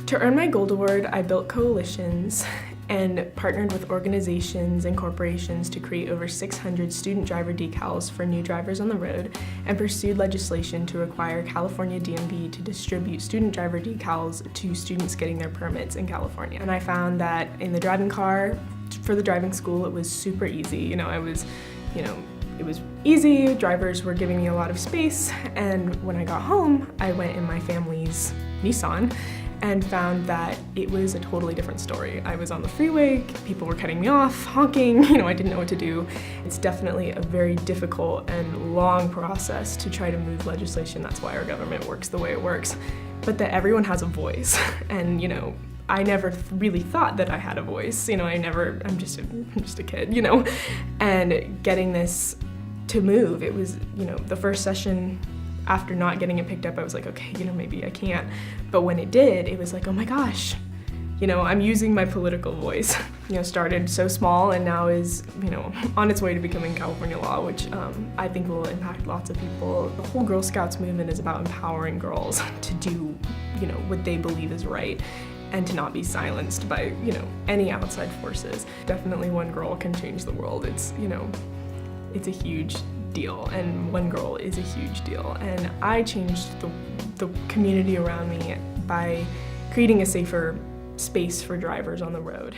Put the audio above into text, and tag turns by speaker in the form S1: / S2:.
S1: To earn my Gold Award, I built coalitions and partnered with organizations and corporations to create over 600 student driver decals for new drivers on the road, and pursued legislation to require California DMV to distribute student driver decals to students getting their permits in California. And I found that in the driving car, for the driving school, it was super easy. It was easy, drivers were giving me a lot of space, and when I got home, I went in my family's Nissan and found that it was a totally different story. I was on the freeway, people were cutting me off, honking, I didn't know what to do. It's definitely a very difficult and long process to try to move legislation. That's why our government works the way it works. But that everyone has a voice, and I never really thought that I had a voice. I'm just a kid, and getting this to move, it was, the first session after not getting it picked up, I was like, okay, maybe I can't. But when it did, it was like, oh my gosh, I'm using my political voice. Started so small and now is, on its way to becoming California law, which I think will impact lots of people. The whole Girl Scouts movement is about empowering girls to do, what they believe is right, and to not be silenced by, any outside forces. Definitely one girl can change the world. It's a huge deal, and one girl is a huge deal. And I changed the community around me by creating a safer space for drivers on the road.